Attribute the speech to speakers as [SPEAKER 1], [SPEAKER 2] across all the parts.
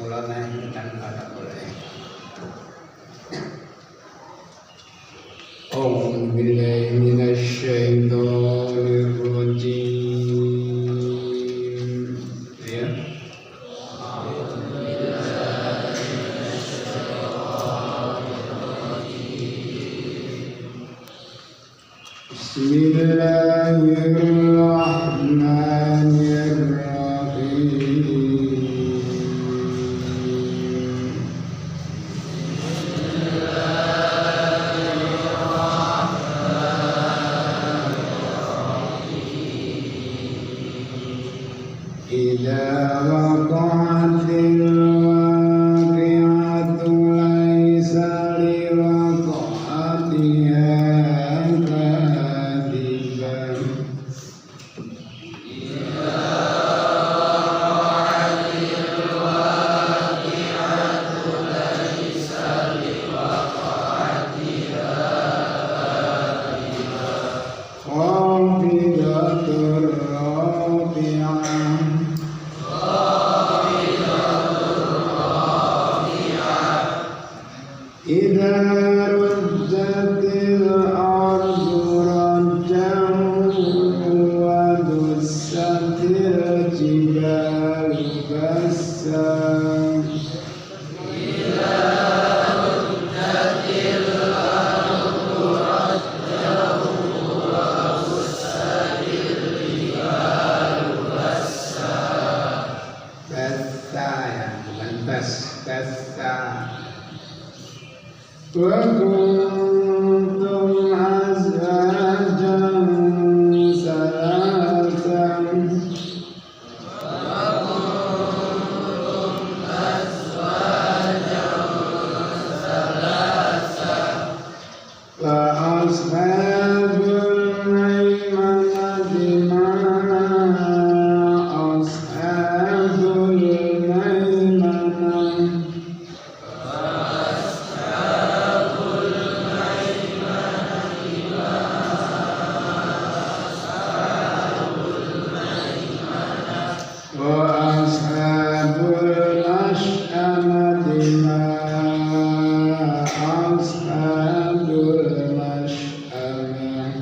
[SPEAKER 1] mulanya kan ada boleh. A'udzu billahi minasy syaithanir rajim. Ya. Bismillahirrahmanirrahim. Idza waqa'atil waqi'atu laisa liwaqa'atiha kadhibah. Khafidatur rafi'ah. Idza rujjatil ardu rajjan wa dussatil jibalu bassan. Bassa ya, bukan bas, bassa. Wa kuntum azwajan salasan. Wa ashabul maimanati ma ashabul maimanah. Wa ashabul mash'amati ma ashabul mash'amah.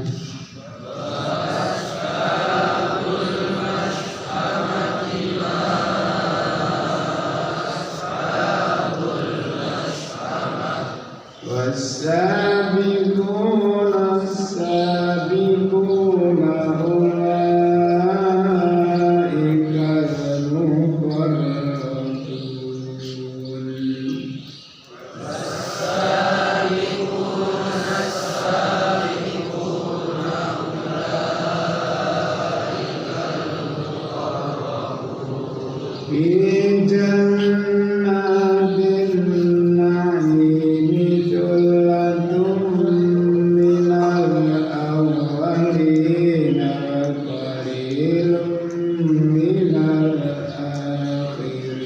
[SPEAKER 1] والسابقون السابقون أولئك المقربون. في جنات النعيم ثلة من الأولين وقليل من الآخرين.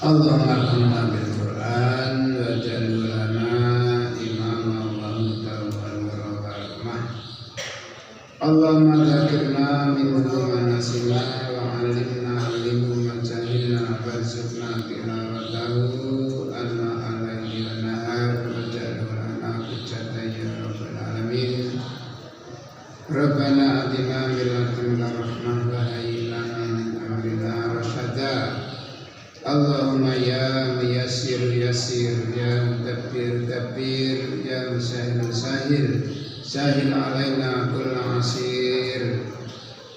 [SPEAKER 1] Allahumma arhamna bil Qur'an waj'alhu lana imaman wa hudan wa nuran wa rahmah. Allahumma dzakirna minhu ma nasina wa 'allimna minhu ma jahilna warzuqna tilawatahu anna alayhi wa nahar waj'alhu lana hujjatan ya rabbal alamin. Rabbana atina min ladunka rahmah wa hayyi lana min amrina rasyada. Allahumma ya muyassir yassir, ya mudabbir dabbir, ya musahhil sahhil, sahhil alaina kulla asir.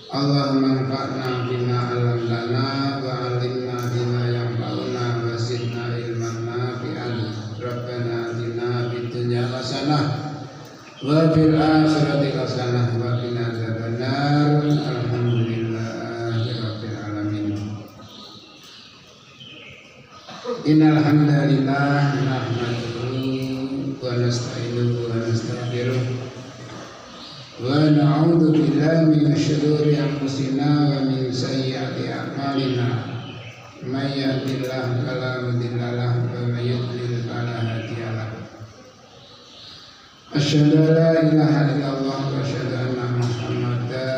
[SPEAKER 1] Allahumma anfa'na bima 'allamtana wa 'allimna bima yanfa'una wa zidna ilman nafi'an. Rabbana atina fid dunya hasanah wa fil akhirati hasanah wa qina adzabannar. Alhamdulillahirabbil alamin. Innal hamdalillah nahmaduhu wa nasta'inuhu wa nastaghfiruh ونعوذ بالله من شرور أنفسنا ومن سيئات أعمالنا من يهد الله فلا مضل له ومن يضلل فلا هادي له أشهد أن لا إله إلا الله وأشهد أن محمدا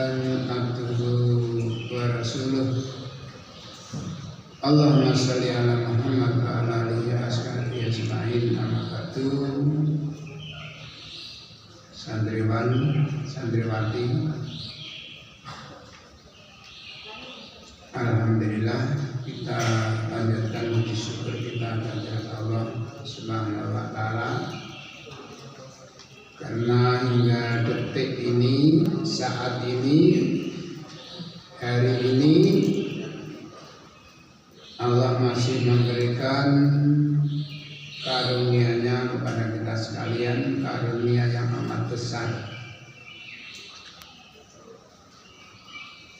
[SPEAKER 1] عبده ورسوله اللهم صل على محمد وعلى آله وصحبه أجمعين أما بعد. Santriwan, santriwati, alhamdulillah kita panjatkan puji syukur kita kepada Allah Subhanahu wa taala karena hingga detik ini, saat ini, hari ini Allah masih memberikan karunia-Nya kepada kita sekalian, karunia yang amat besar.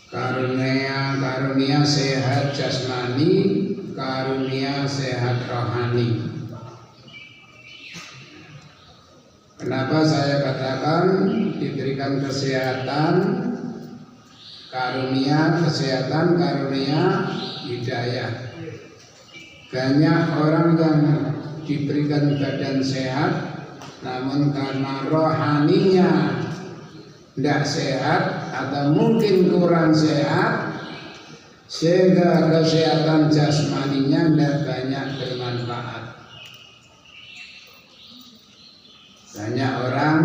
[SPEAKER 1] Karunia sehat jasmani, karunia sehat rohani. Kenapa saya katakan diberikan kesehatan, karunia kesehatan, karunia hidayah. Banyak orang yang diberikan badan sehat, namun karena rohaninya tidak sehat atau mungkin kurang sehat, sehingga kesehatan jasmaninya tidak banyak bermanfaat. Banyak orang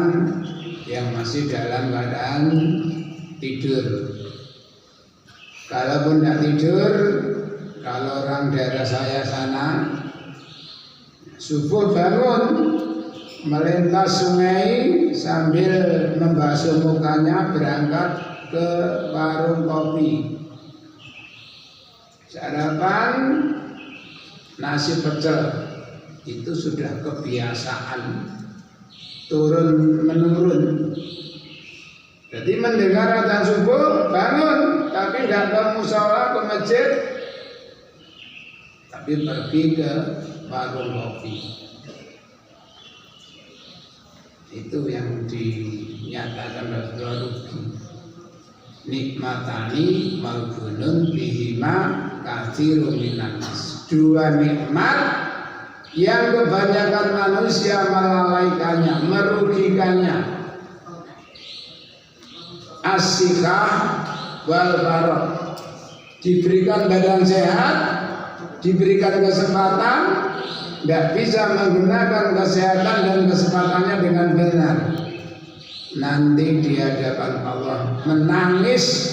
[SPEAKER 1] yang masih dalam keadaan tidur. Kalaupun tidak tidur, kalau orang daerah saya sana subuh bangun melintas sungai sambil membasuh mukanya berangkat ke warung kopi. Sarapan nasi pecel itu sudah kebiasaan turun menurun. Jadi mendengar adzan subuh bangun, tapi tidak ke mushola, ke masjid, tapi pergi ke warung kopi. Itu yang dinyatakan Rasulullah rugi. Nikmatani maghbunun bihima katsirun minan nas. Dua nikmat yang kebanyakan manusia melalaikannya, merugikannya. As-sihah wal faragh. Diberikan badan sehat, diberikan kesempatan, tidak bisa menggunakan kesehatan dan kesempatannya dengan benar, nanti di hadapan Allah menangis.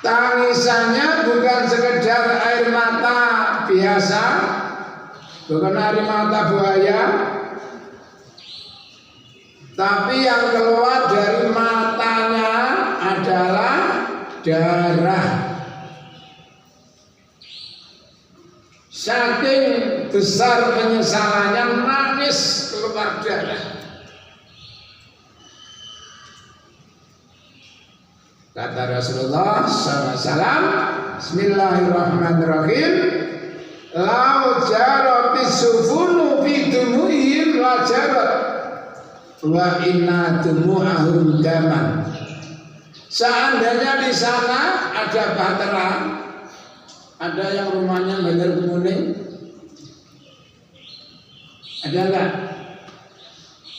[SPEAKER 1] Tangisannya bukan sekedar air mata biasa, bukan air mata buaya, tapi yang keluar dari matanya adalah darah. Saking besar penyesalannya, nangis keluar darah. Kata Rasulullah SAW, Bismillahirrahmanirrahim, lau jaratis sufunu fi dumuhim la jarat wa inna dumu'ahum daman. Seandainya di sana ada bahtera, ada yang rumahnya Banjar Kemuning, ada enggak?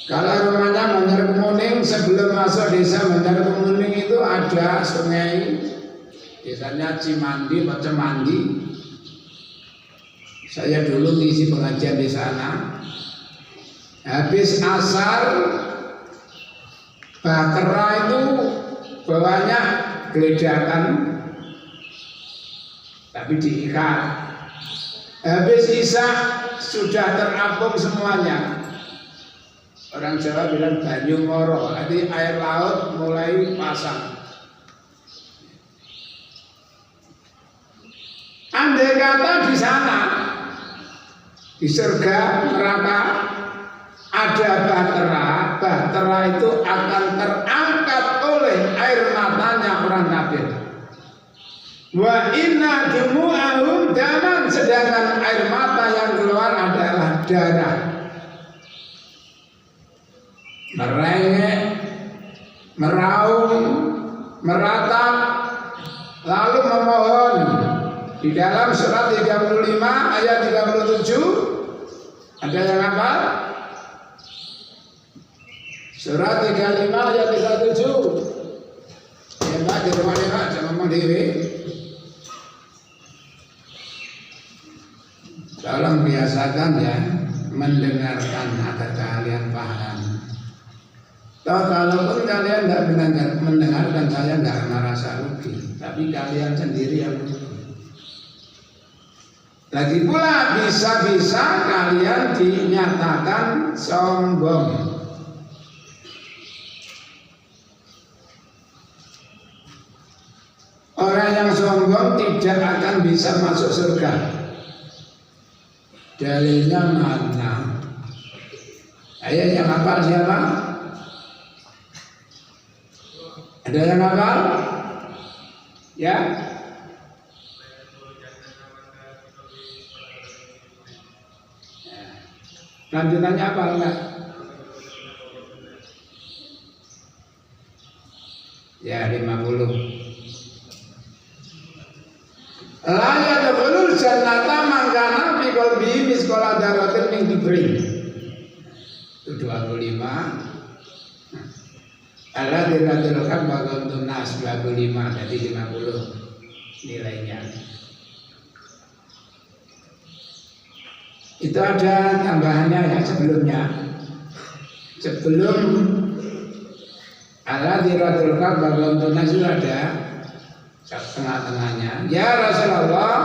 [SPEAKER 1] Kalau rumahnya Banjar Kemuning, sebelum masuk desa Banjar Kemuning itu ada sungai, desanya Cimandi atau Cemandi. Saya dulu ngisi pengajian di sana. Habis asar, bahtera itu bawahnya geledakan, tapi diikat. Habis isya sudah terapung semuanya. Orang Jawa bilang banyu moro, jadi air laut mulai pasang. Andai kata di sana, di surga neraka ada bahtera itu akan terangkat oleh air matanya orang kafir. Wa inna dumu'ahum daman, sedangkan air mata yang keluar adalah darah. merengek, meraung, meratap, lalu memohon. Di dalam surat 35 ayat 37 ada yang apa? Surat 35 ayat 37. Ya Pak, di rumah ini Pak, jangan ngomong dewe. Tolong biasakan ya mendengarkan agar kalian paham. Kalaupun kalian tidak mendengarkan, saya tidak merasa rugi, tapi kalian sendiri yang rugi. Lagi pula bisa-bisa kalian dinyatakan sombong. Orang yang sombong tidak akan bisa masuk surga. Dalilnya mana? Ayat yang hafal siapa? Ada yang hafal? Ya? Lanjutannya apa enggak? Ya 50. La yadkhulul jannata man kana fi qalbihi misqala dzarratin min kibrin. Itu 25. Allah diradulkan bagian nas 25 jadi 50 nilainya. Itu ada tambahannya ya sebelumnya. Sebelum Allah diradulkan bagian nas itu ada tengah-tengahnya. Ya Rasulullah,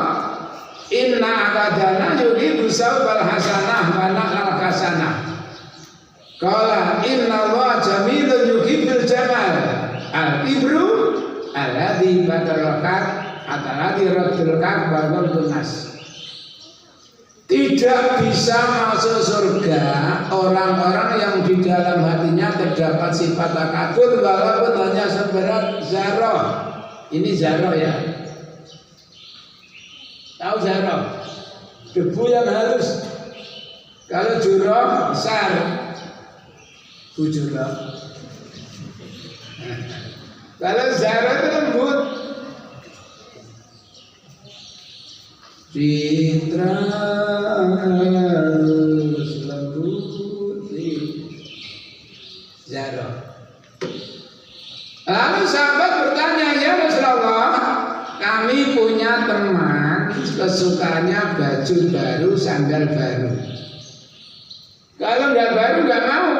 [SPEAKER 1] inna akadana yuhibu sawbal hasanah wa na'al hasanah. Qala inna Allah jamilun yuhibbul jamal. Al-ibru alladhi badalakat atalladhi radulkat bagian tunas. Tidak bisa masuk surga orang-orang yang di dalam hatinya terdapat sifat takabur walaupun hanya seberat zarah. Ini zarah ya. Tahu zarah? Debu yang halus. Kalau jurah besar. Bujurah. Kalau zarah itu lembut. Citra lembut zarah. Lalu sahabat bertanya, ya Rasulullah, kami punya teman kesukaannya baju baru, sandal baru. Kalau nggak baru nggak mau.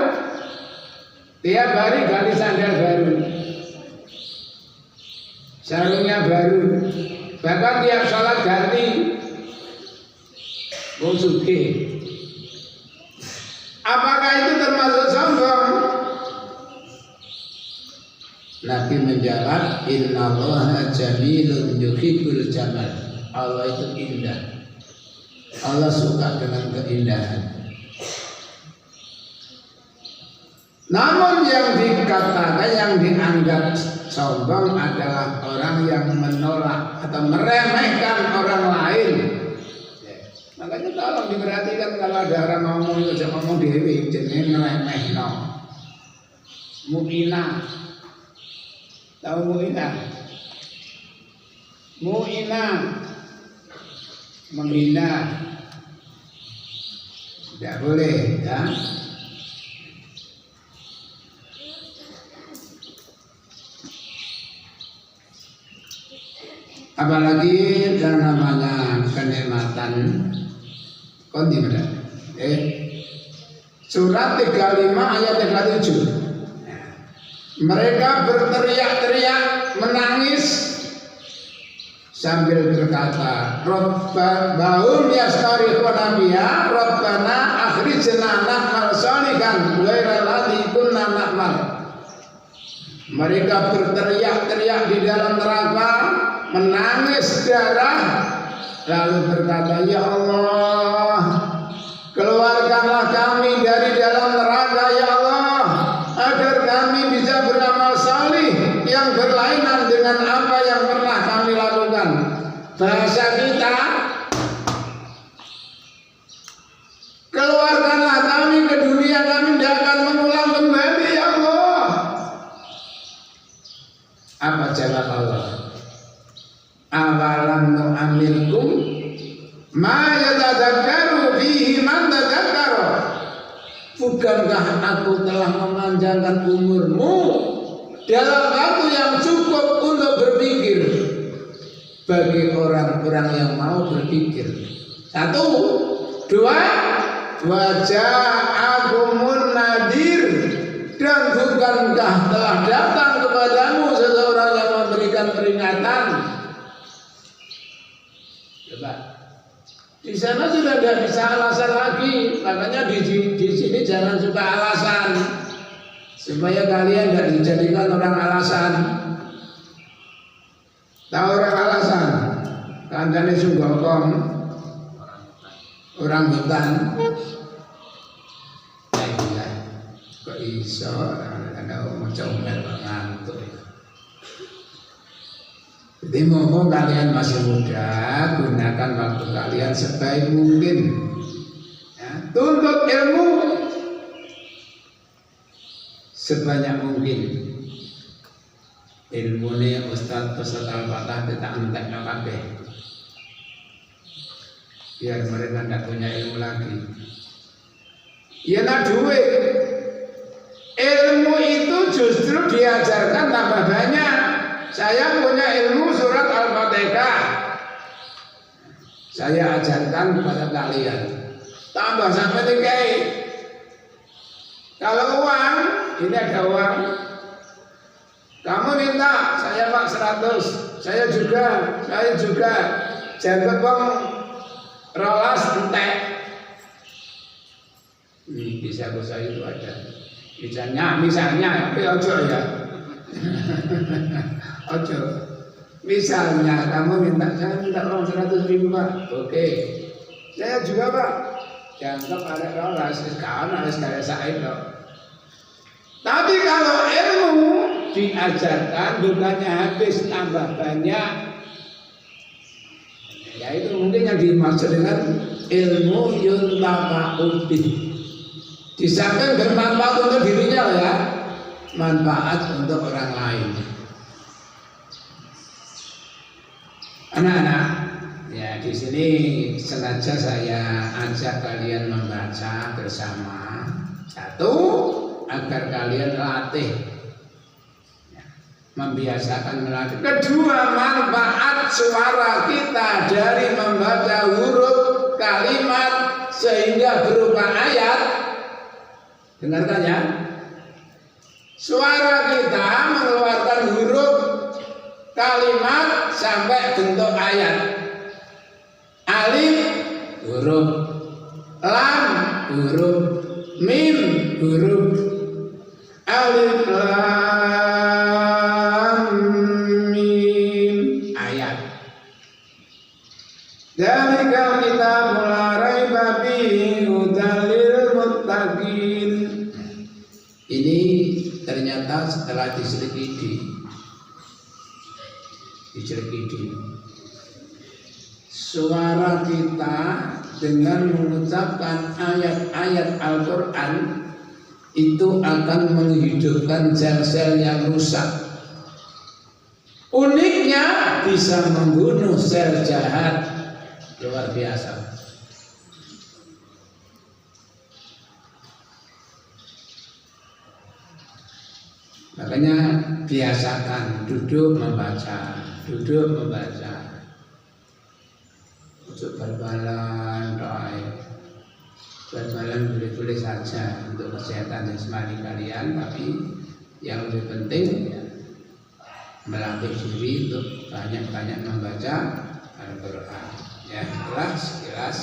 [SPEAKER 1] Tiap hari ganti sandal baru, sarungnya baru, bahkan tiap sholat ganti. Wong sugih. Apakah itu termasuk sombong? Nabi menjawab, innallaha jamilun yuhibbul jamal. Allah itu indah. Allah suka dengan keindahan. Namun yang dikatakan, yang dianggap sombong adalah orang yang menolak atau meremehkan orang lain. Makanya tolong diperhatikan kalau ada orang ngomong itu jangan ngomong dewi, jenenge ngremehno. Mu'ina. Tahu mu'ina? Mu'ina menghina. Tidak boleh, ya. Apalagi yang namanya kenikmatan kondi mana? Surat 35 ayat 37. Mereka berteriak-teriak, menangis sambil berkata, Rabbahum yastarikhuna biha, Rabbana akhrijna na'mal shalihan ghairal ladzi kunna na'mal. Mereka berteriak-teriak di dalam neraka, menangis darah, lalu berkata, ya Allah, keluarkanlah kami dari dalam neraka ya Allah, agar kami bisa beramal salih yang berlainan dengan apa yang pernah kami lakukan. Bahasa kita, keluarkanlah kami ke dunia, kami tidak akan mengulang kembali. bukankah aku telah memanjangkan umurmu dalam waktu yang cukup untuk berpikir bagi orang-orang yang mau berpikir. 1, 2, waja'akumun nadir, dan bukankah telah datang kepadamu seseorang yang memberikan peringatan. Coba, di sana sudah tidak bisa alasan lagi, makanya di sini jangan suka alasan, supaya kalian tidak dijadikan orang alasan. Tahu orang alasan? Kancane sunggokong, orang hutan. Ya, kok iso ada mau comel ngantuk. Jadi ngomong kalian masih muda, gunakan waktu kalian sebaik mungkin. Ya, tuntut ilmu sebanyak mungkin. Ilmu ini Ustaz peserta Al-Fatah kita entek kabeh. Biar mereka tidak punya ilmu lagi. Ya nak duit. Ilmu itu justru diajarkan tambah banyak. Saya punya ilmu surat Al-Fatihah, saya ajarkan kepada kalian. Tambah sampai tinggi. Kalau uang, ini ada uang. Kamu minta, saya Pak 100, saya juga. Jangan bang rolas entek. Ini bisa saya itu ada. Misalnya, tapi ojo ya. Ojo. Misalnya kamu saya minta uang 100.000 Pak. Oke. Saya juga Pak. Jangan ada rolas, sekarang harus kayak saya dong. Tapi kalau ilmu diajarkan bukannya habis, tambah banyak. Ya itu mungkin yang dimaksud dengan ilmu yuntafa'u bih. Di samping bermanfaat untuk dirinya ya, manfaat untuk orang lain. Anak-anak, ya di sini sengaja saya ajak kalian membaca bersama. 1, agar kalian latih, membiasakan melatih. 2, manfaat suara kita dari membaca huruf kalimat sehingga berupa ayat. Dengarkan ya. Suara kita mengeluarkan huruf kalimat sampai bentuk ayat. Alif huruf, lam huruf, mim huruf. Alif lam mim ayat. Dzalikal kitabul la raiba fihi hudal lil muttaqin. Ini ternyata setelah diselidiki, suara kita dengan mengucapkan ayat-ayat Al-Quran itu akan menghidupkan sel-sel yang rusak. Uniknya bisa membunuh sel jahat, luar biasa. Makanya biasakan duduk membaca. Untuk bal-balan, bal-balan boleh-boleh saja untuk kesehatan jasmani kalian, tapi yang lebih penting ya, melatih diri untuk banyak-banyak membaca Al-Quran. Ya, sekilas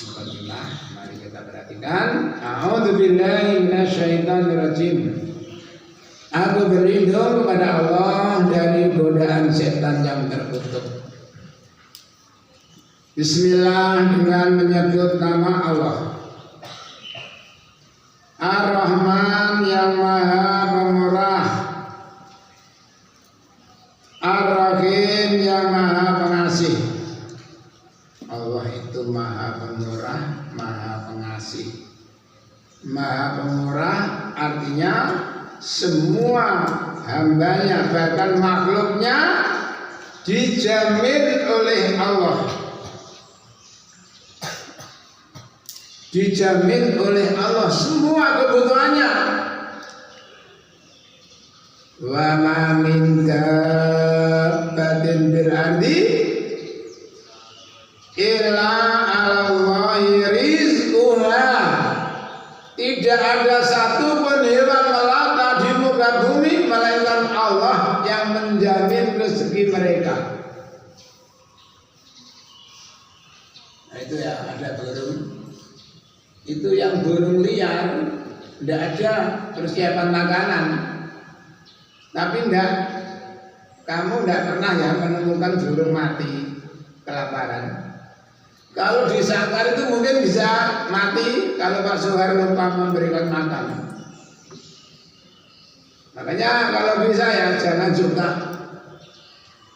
[SPEAKER 1] mukadimah. Mari kita perhatikan. A'udzubillahi minasyaitonirrajim. Aku berlindung kepada Allah dari godaan setan yang terkutuk. Bismillah, dengan menyebut nama Allah. Ar-Rahman yang Maha Pemurah, Ar-Rahim yang Maha Pengasih. Allah itu Maha Pemurah, Maha Pengasih. Maha Pemurah artinya semua hambanya, bahkan makhluknya dijamin oleh Allah. dijamin oleh Allah semua kebutuhannya. Wa ma min dabbatin bil ardi illa 'alallahi rizquha. Tidak ada satu pun hewan melata di muka bumi melainkan Allah yang menjamin rezeki mereka. Nah, itu ya, ada burung. Itu yang burung liar, tidak ada persiapan makanan. Tapi kamu tidak pernah ya menemukan burung mati kelaparan. Kalau di sangkar itu mungkin bisa mati kalau Pak Soeharno lupa memberikan makan. Makanya kalau bisa ya jangan suka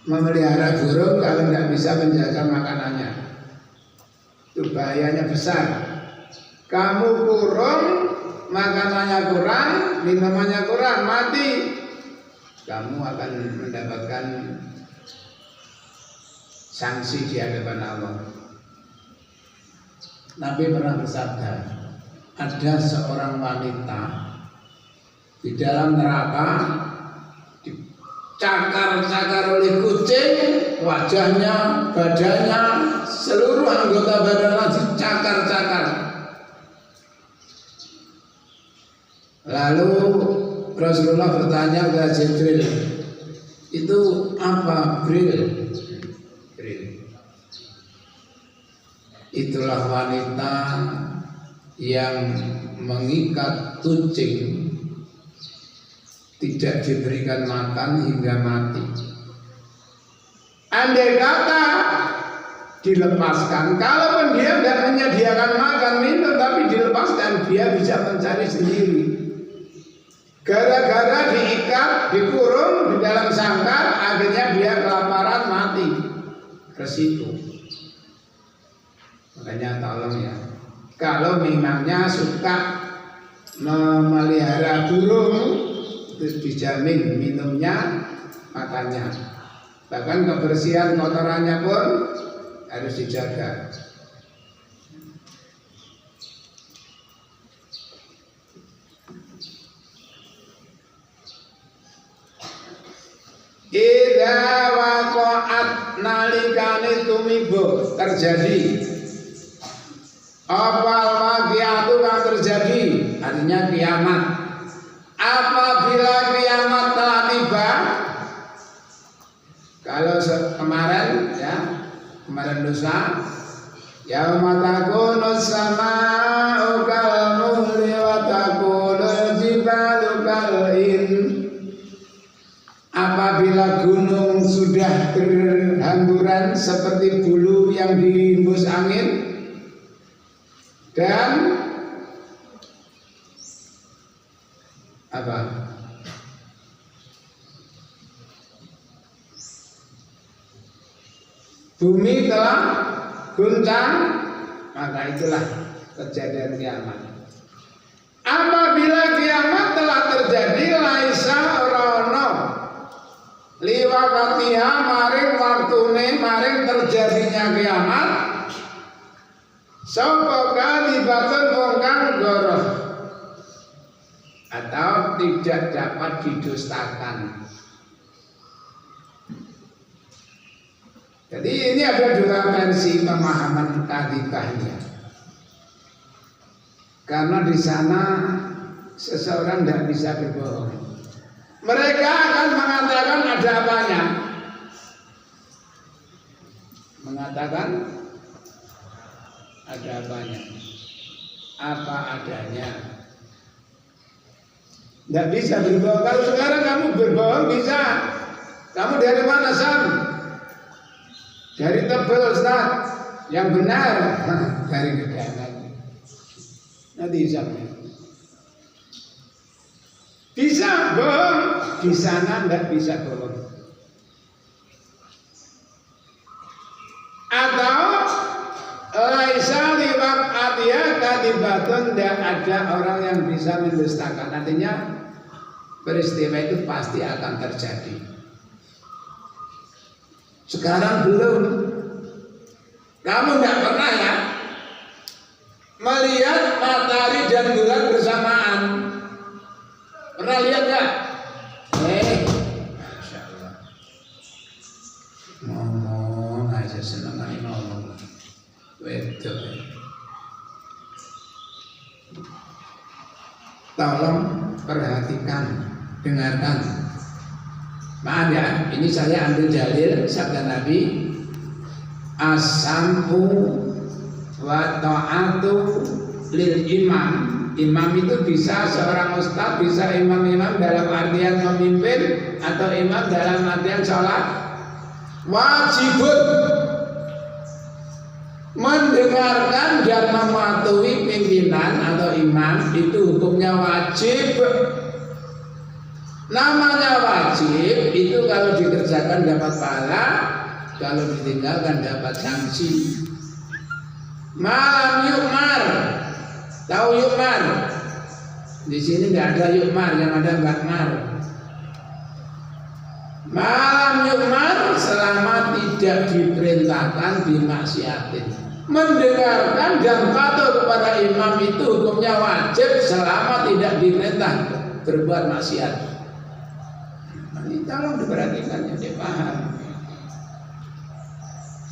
[SPEAKER 1] memelihara burung kalau tidak bisa menjaga makanannya. Itu bahayanya besar. Kamu kurung, makanannya kurang, minumannya kurang, mati. Kamu akan mendapatkan sanksi di hadapan Allah. Nabi pernah bersabda, ada seorang wanita di dalam neraka dicakar-cakar oleh kucing, wajahnya, badannya, seluruh anggota badannya dicakar-cakar. Lalu Rasulullah bertanya kepada Jibril, itu apa? Bril. Itulah wanita yang mengikat kucing, tidak diberikan makan hingga mati. Andai kata dilepaskan, kalaupun dia tidak menyediakan makan minum, tapi dilepaskan, dia bisa mencari sendiri. Gara-gara diikat, dikurung di dalam sangkar, akhirnya dia kelaparan mati. Resiko. Makanya tolong ya, kalau memangnya suka memelihara burung, itu dijamin minumnya, makannya, bahkan kebersihan kotorannya pun harus dijaga. Idza waqa'at nalikane tumibo terjadi apa waqi'atu yang terjadi, artinya kiamat. Apabila kiamat telah tiba, kalau kemarin ya, kemarin lusa, yauma takunu sama'u kalmuhli wa takunul jibalu kal'in. Apabila gunung sudah berhamburan seperti bulu yang dihembus angin, dan apa? Bumi telah guncang, maka itulah kejadian kiamat. Apabila kiamat telah terjadi, laisa rono liwakatiha maring waktune maring terjadinya kiamat. Sapa kalibatun wong kang goroh atau tidak dapat didustakan. Jadi ini ada dua versi pemahaman kadibahnya. Karena di sana seseorang tidak bisa berbohong. Mereka akan mengatakan ada apanya. Mengatakan ada apanya, apa adanya. Tidak bisa berbohong. Kalau sekarang kamu berbohong bisa. Kamu dari mana, Sam? Dari Tebel, Ustaz. Yang benar dari Gedangan. Nanti Sam. Bisa bohong, di sana tidak bisa bohong. Atau laisa liwak atia kadibatun, tidak ada orang yang bisa mendustakan. Artinya peristiwa itu pasti akan terjadi. Sekarang belum. Kamu tidak pernah ya melihat tolong perhatikan, dengarkan. Maaf ya, ini saya ambil dalil sabda Nabi, as-sam'u wa ta'atu lil imam. Imam itu bisa seorang ustaz, bisa imam-imam dalam artian memimpin, atau imam dalam artian sholat. Wajibun, mendengarkan dan mematuhi pimpinan atau imam itu hukumnya wajib. Namanya wajib itu kalau dikerjakan dapat pahala, kalau ditinggalkan dapat sanksi. Malam yukmar, tahu yukmar? Di sini nggak ada yukmar, yang ada bakmar. Malam yukmar selama tidak diperintahkan dimaksiatin. Mendengarkan dan patuh kepada imam itu hukumnya wajib selama tidak diperintah berbuat maksiat. Ini tolong diperhatikan, ya, dipaham.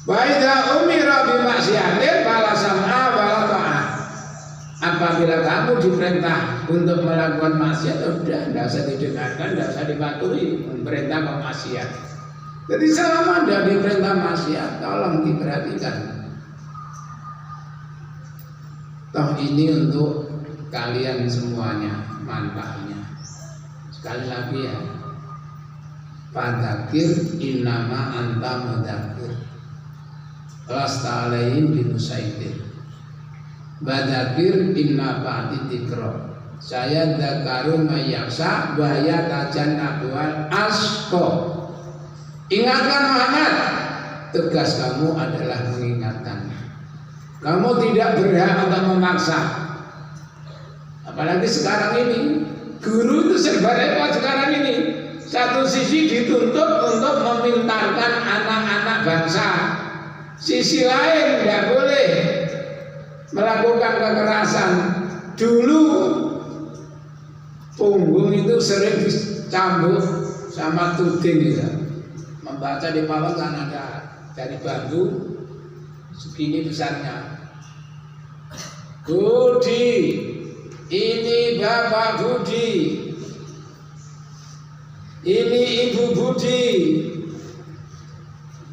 [SPEAKER 1] Baida umira bimaksiatin fala sam'a wala ta'ah. Apabila kamu diperintah untuk melakukan maksiat, sudah tidak usah didengarkan, tidak usah dipatuhi. Perintah kok maksiat. Jadi selama tidak diperintah maksiat, tolong diperhatikan. Toh ini untuk kalian semuanya manfaatnya. Sekali lagi ya, fadzakir innama anta mudzakir lasta alaihim bimusaitir. Badzakir inna ba'di dzikra. Saya dzakaru mayyaksa wa yatajannabual asqa. Ingatkan Muhammad, tugas kamu adalah mengingatkan. Kamu tidak berhak untuk memaksa. Apalagi sekarang ini, guru itu serba repot sekarang ini. Satu sisi dituntut untuk memintarkan anak-anak bangsa, sisi lain tidak boleh melakukan kekerasan. Dulu punggung itu sering dicambuk sama tuding ya. Membaca di bawah kan ada dari bambu segini besarnya. Budi, ini Bapak Budi, ini Ibu Budi.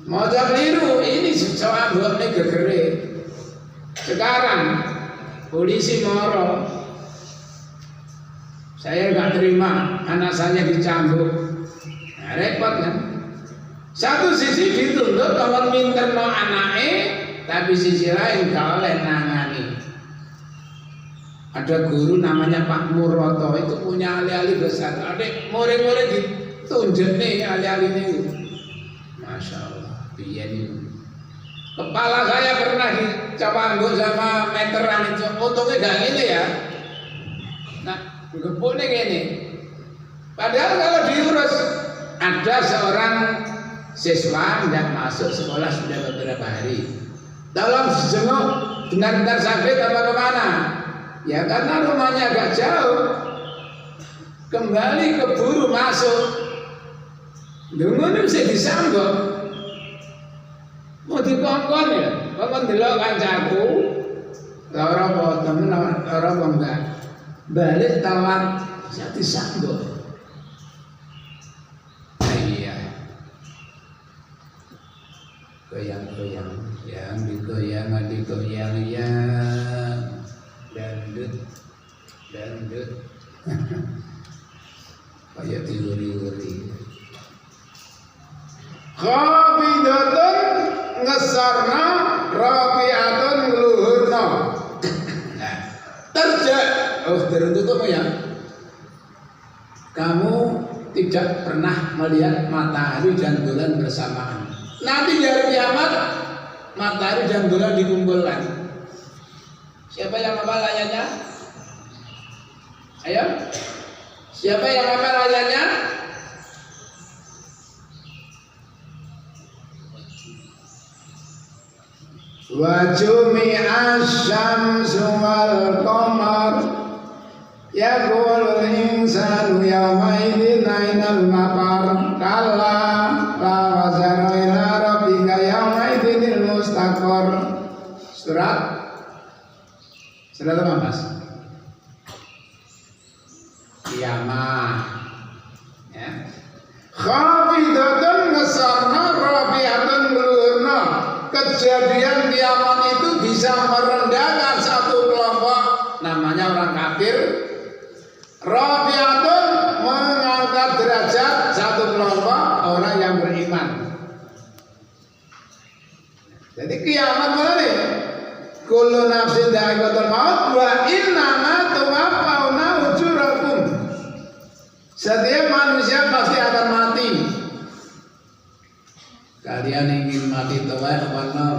[SPEAKER 1] Mau keliru, ini soal buatnya gegere. Sekarang polisi moro, saya nggak terima anak saya dicambuk. Nah, repot kan? Satu sisi dituntut kalau minter no anaknya, tapi sisi lain kalau nangani. Ada guru namanya Pak Muroto, itu punya alih-alih besar. Adik murid-murid ditunjuk nih alih-alih ini. Masya Allah, biyen. Kepala saya pernah dicambuk sama meteran itu, untungnya gak gini ya. Nah, gempuknya gini. Padahal kalau diurus, ada seorang siswa tidak masuk sekolah sudah beberapa hari. Tolong jenguk, benar-benar sakit apa kemana? Ya karena rumahnya agak jauh. Kembali keburu masuk. Dengar bisa disambut. Mau dikongkon ya, kongkon delok kancaku, lara apa temen, lara apa enggak, balik tawar, saya disambut. Iya, goyang-goyang, yang digoyang, digoyang, ya, dandut, kayak tidur-tidur. Khabidatun ngesarna rafi'atun ngluhurna. Nah, tertutup ya. Kamu tidak pernah melihat matahari dan bulan bersamaan. Nanti di hari kiamat matahari dan bulan dikumpulkan. Siapa yang hafal ayatnya? Ayo. Siapa yang hafal ayatnya? Wa jumi'a asy-syamsu wal qamar yaqulul insanu yawma idzin ainal mafar kalla la wazara ila rabbika yawma idzin mustaqar. Surat apa Mas? kiamat. Ya. Khafidatun ngesarna rabiatun ngluhurna. Kejadian kiamat itu bisa merendahkan satu kelompok namanya orang kafir. Rabiatun mengangkat derajat satu kelompok orang yang beriman. Jadi kiamat mana nih? Kullu nafsin dha'iqatul maut wa innama tuwaffawna ujurakum. Setiap manusia pasti akan mati. Kalian ingin mati tuwek apa nom?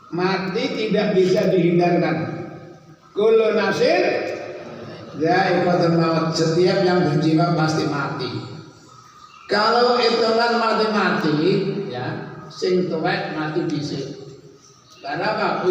[SPEAKER 1] Mati tidak bisa dihindarkan. Kullu nafsin dha'iqatul maut. Setiap yang berjiwa pasti mati. Kalau hitungan mati-mati, ya, sing tuwek mati dhisik. Karena apa?